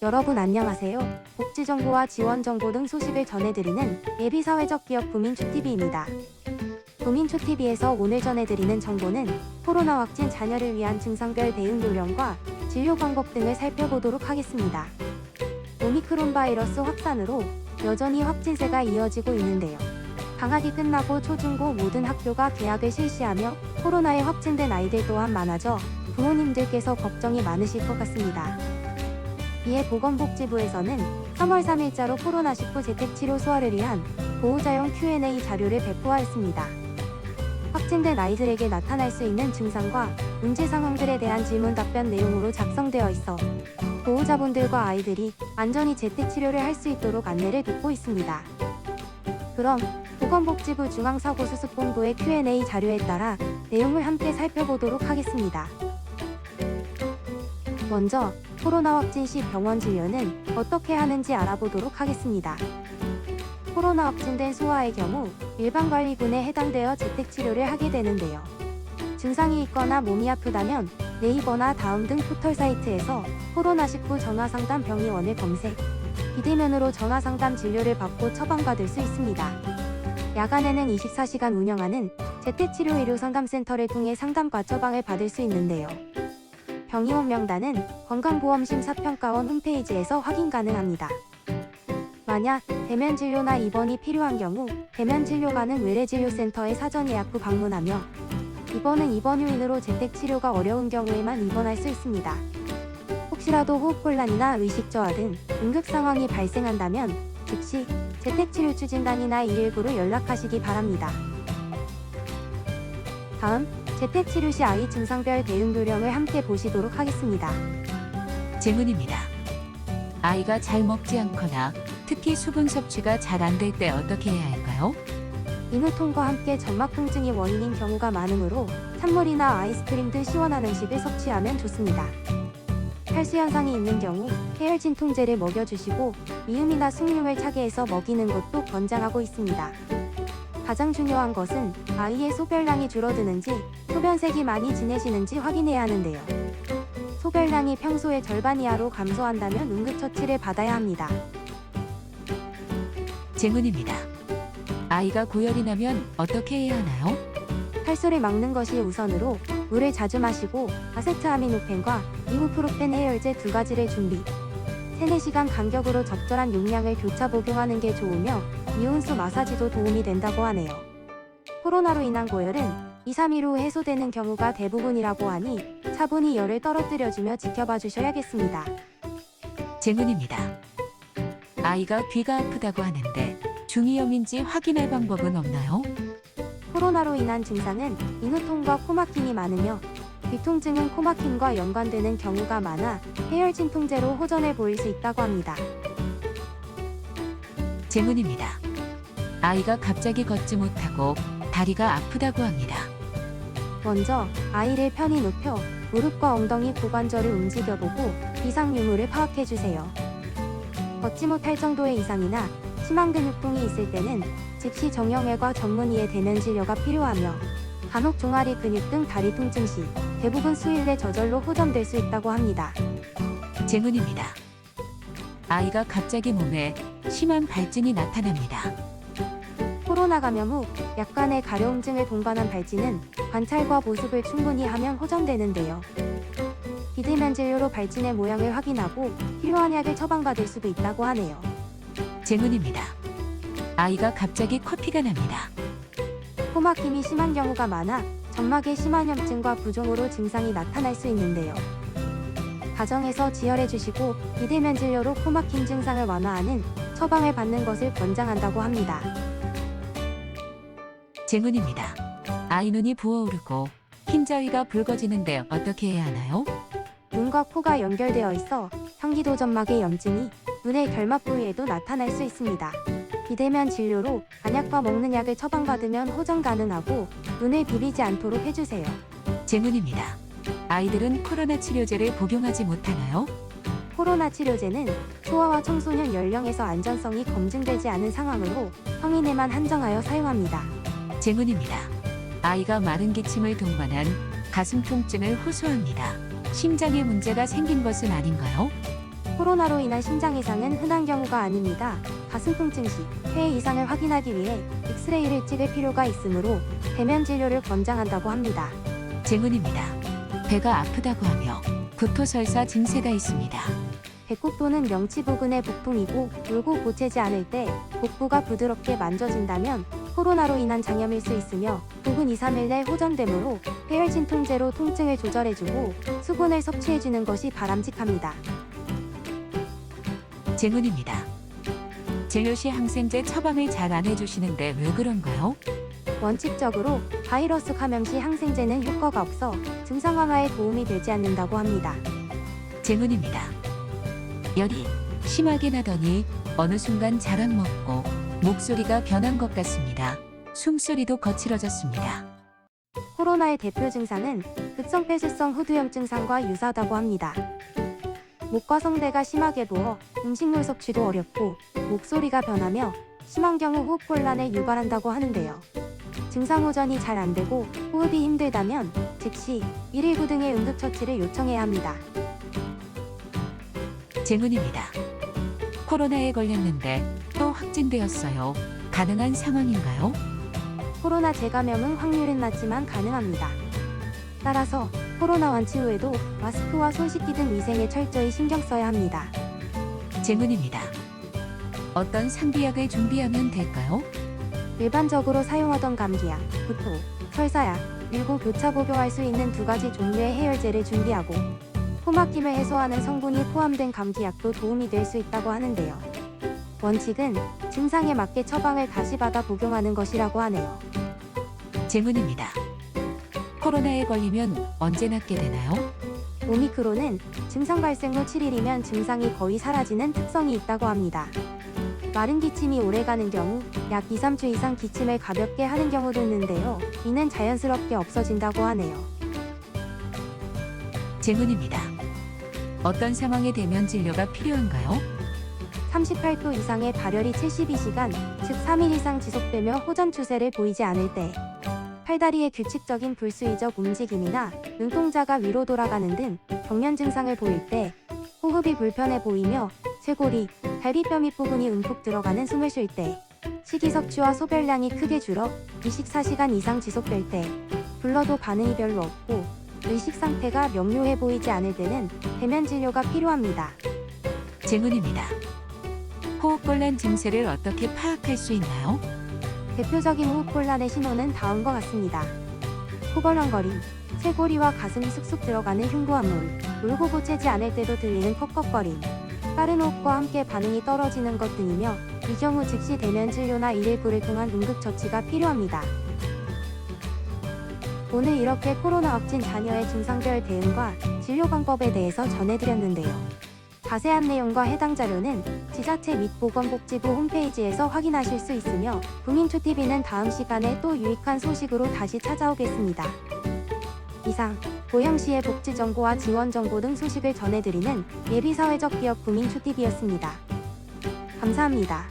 여러분 안녕하세요. 복지 정보와 지원 정보 등 소식을 전해드리는 예비사회적 기업 부민초TV입니다. 부민초TV에서 오늘 전해드리는 정보는 코로나 확진 자녀를 위한 증상별 대응 요령과 진료 방법 등을 살펴보도록 하겠습니다. 오미크론 바이러스 확산으로 여전히 확진세가 이어지고 있는데요. 방학이 끝나고 초중고 모든 학교가 개학을 실시하며 코로나에 확진된 아이들 또한 많아져 부모님들께서 걱정이 많으실 것 같습니다. 이에 보건복지부에서는 3월 3일자로 코로나19 재택치료 소화를 위한 보호자용 Q&A 자료를 배포하였습니다. 확진된 아이들에게 나타날 수 있는 증상과 문제 상황들에 대한 질문 답변 내용으로 작성되어 있어 보호자분들과 아이들이 안전히 재택치료를 할 수 있도록 안내를 돕고 있습니다. 그럼 보건복지부 중앙사고수습본부의 Q&A 자료에 따라 내용을 함께 살펴보도록 하겠습니다. 먼저 코로나 확진 시 병원 진료는 어떻게 하는지 알아보도록 하겠습니다. 코로나 확진된 소아의 경우 일반관리군에 해당되어 재택치료를 하게 되는데요. 증상이 있거나 몸이 아프다면 네이버나 다음 등 포털 사이트에서 코로나19 전화상담 병의원을 검색, 비대면으로 전화상담 진료를 받고 처방받을 수 있습니다. 야간에는 24시간 운영하는 재택치료 의료상담센터를 통해 상담과 처방을 받을 수 있는데요. 병의원 명단은 건강보험심사평가원 홈페이지에서 확인 가능합니다. 만약 대면 진료나 입원이 필요한 경우 대면 진료 가능 외래진료센터에 사전 예약 후 방문하며 입원은 입원 요인으로 재택치료가 어려운 경우에만 입원할 수 있습니다. 혹시라도 호흡곤란이나 의식 저하 등 응급 상황이 발생한다면 즉시 재택치료 추진단이나 119로 연락하시기 바랍니다. 다음, 재택치료 시 아이 증상별 대응 요령을 함께 보시도록 하겠습니다. 질문입니다. 아이가 잘 먹지 않거나 특히 수분 섭취가 잘 안 될 때 어떻게 해야 할까요? 인후통과 함께 점막 통증이 원인인 경우가 많으므로 찬물이나 아이스크림 등 시원한 음식을 섭취하면 좋습니다. 탈수 현상이 있는 경우 해열진 통제를 먹여주시고 미음이나 숭늉을 차게 해서 먹이는 것도 권장하고 있습니다. 가장 중요한 것은 아이의 소변량이 줄어드는지 소변색이 많이 진해지는지 확인해야 하는데요. 소변량이 평소의 절반 이하로 감소한다면 응급처치를 받아야 합니다. 질문입니다. 아이가 고열이 나면 어떻게 해야 하나요? 탈수를 막는 것이 우선으로 물을 자주 마시고 아세트아미노펜과 이부프로펜 해열제 2가지를 준비, 3-4시간 간격으로 적절한 용량을 교차 복용하는 게 좋으며 이온수 마사지도 도움이 된다고 하네요. 코로나로 인한 고열은 2-3일 후 해소되는 경우가 대부분이라고 하니 차분히 열을 떨어뜨려주며 지켜봐 주셔야겠습니다. 질문입니다. 아이가 귀가 아프다고 하는데 중이염인지 확인할 방법은 없나요? 코로나로 인한 증상은 인후통과 코막힘이 많으며 귀통증은 코막힘과 연관되는 경우가 많아 해열진 통제로 호전해 보일 수 있다고 합니다. 질문입니다. 아이가 갑자기 걷지 못하고 다리가 아프다고 합니다. 먼저 아이를 편히 눕혀 무릎과 엉덩이 고관절을 움직여보고 이상 유무를 파악해주세요. 걷지 못할 정도의 이상이나 심한 근육통이 있을 때는 즉시 정형외과 전문의의 대면 진료가 필요하며 간혹 종아리 근육 등 다리 통증 시 대부분 수일 내 저절로 호전될 수 있다고 합니다. 질문입니다. 아이가 갑자기 몸에 심한 발진이 나타납니다. 코로나 감염 후 약간의 가려움증을 동반한 발진은 관찰과 보습을 충분히 하면 호전되는데요. 비대면 진료로 발진의 모양을 확인하고 필요한 약을 처방받을 수도 있다고 하네요. 질문입니다. 아이가 갑자기 코피가 납니다. 코막힘이 심한 경우가 많아 점막의 심한 염증과 부종으로 증상이 나타날 수 있는데요. 가정에서 지혈해 주시고 비대면 진료로 코막힘 증상을 완화하는 처방을 받는 것을 권장한다고 합니다. 질문입니다. 아이 눈이 부어오르고 흰자위가 붉어지는데 어떻게 해야 하나요? 눈과 코가 연결되어 있어 현기도 점막의 염증이 눈의 결막 부위에도 나타날 수 있습니다. 비대면 진료로 안약과 먹는 약을 처방받으면 호전 가능하고 눈을 비비지 않도록 해주세요. 질문입니다. 아이들은 코로나 치료제를 복용하지 못하나요? 코로나 치료제는 소아와 청소년 연령에서 안전성이 검증되지 않은 상황으로 성인에만 한정하여 사용합니다. 질문입니다. 아이가 마른 기침을 동반한 가슴 통증을 호소합니다. 심장에 문제가 생긴 것은 아닌가요? 코로나로 인한 심장 이상은 흔한 경우가 아닙니다. 가슴 통증 시 폐 이상을 확인하기 위해 엑스레이를 찍을 필요가 있으므로 대면 진료를 권장한다고 합니다. 질문입니다. 배가 아프다고 하며 구토설사 증세가 있습니다. 배꼽 또는 명치 부근의 복통이고 울고 보채지 않을 때 복부가 부드럽게 만져진다면 코로나로 인한 장염일 수 있으며 복은 2, 3일 내 호전되므로 폐혈 진통제로 통증을 조절해주고 수분을 섭취해주는 것이 바람직합니다. 질문입니다. 진료 시 항생제 처방을 잘 안 해주시는데 왜 그런가요? 원칙적으로 바이러스 감염 시 항생제는 효과가 없어 증상 완화에 도움이 되지 않는다고 합니다. 질문입니다. 열이 심하게 나더니 어느 순간 잘 안 먹고 목소리가 변한 것 같습니다. 숨소리도 거칠어졌습니다. 코로나의 대표 증상은 급성 폐쇄성 후두염 증상과 유사하다고 합니다. 목과 성대가 심하게 부어 음식물 섭취도 어렵고 목소리가 변하며 심한 경우 호흡곤란을 유발한다고 하는데요. 증상 호전이 잘 안되고 호흡이 힘들다면 즉시 119 등의 응급처치를 요청해야 합니다. 질문입니다. 코로나에 걸렸는데 또 확진되었어요. 가능한 상황인가요? 코로나 재감염은 확률은 낮지만 가능합니다. 따라서 코로나 완치 후에도 마스크와 손 씻기 등 위생에 철저히 신경 써야 합니다. 질문입니다. 어떤 상비약을 준비하면 될까요? 일반적으로 사용하던 감기약, 구토, 설사약, 그리고 교차 복용할 수 있는 2가지 종류의 해열제를 준비하고 코막힘을 해소하는 성분이 포함된 감기약도 도움이 될 수 있다고 하는데요. 원칙은 증상에 맞게 처방을 다시 받아 복용하는 것이라고 하네요. 질문입니다. 코로나에 걸리면 언제 낫게 되나요? 오미크론은 증상 발생 후 7일이면 증상이 거의 사라지는 특성이 있다고 합니다. 마른 기침이 오래가는 경우 약 2, 3주 이상 기침을 가볍게 하는 경우도 있는데요. 이는 자연스럽게 없어진다고 하네요. 질문입니다. 어떤 상황에 대면 진료가 필요한가요? 38도 이상의 발열이 72시간, 즉 3일 이상 지속되며 호전 추세를 보이지 않을 때, 팔다리의 규칙적인 불수의적 움직임이나 눈동자가 위로 돌아가는 등 경련 증상을 보일 때, 호흡이 불편해 보이며 쇄골이, 갈비뼈 밑부분이 움푹 들어가는 숨을 쉴 때, 식이 섭취와 소변량이 크게 줄어 24시간 이상 지속될 때, 불러도 반응이 별로 없고 의식 상태가 명료해 보이지 않을 때는 대면 진료가 필요합니다. 질문입니다. 호흡곤란 증세를 어떻게 파악할 수 있나요? 대표적인 호흡곤란의 신호는 다음과 같습니다. 코걸렁거림, 쇄골이와 가슴이 쑥쑥 들어가는 흉부함물, 울고 보채지 않을 때도 들리는 컥컥거림, 빠른 호흡과 함께 반응이 떨어지는 것 등이며 이 경우 즉시 대면 진료나 119를 통한 응급처치가 필요합니다. 오늘 이렇게 코로나 확진 자녀의 증상별 대응과 진료 방법에 대해서 전해드렸는데요. 자세한 내용과 해당 자료는 지자체 및 보건복지부 홈페이지에서 확인하실 수 있으며 국민초TV는 다음 시간에 또 유익한 소식으로 다시 찾아오겠습니다. 이상 고양시의 복지정보와 지원정보 등 소식을 전해드리는 예비사회적 기업 국민초TV였습니다. 감사합니다.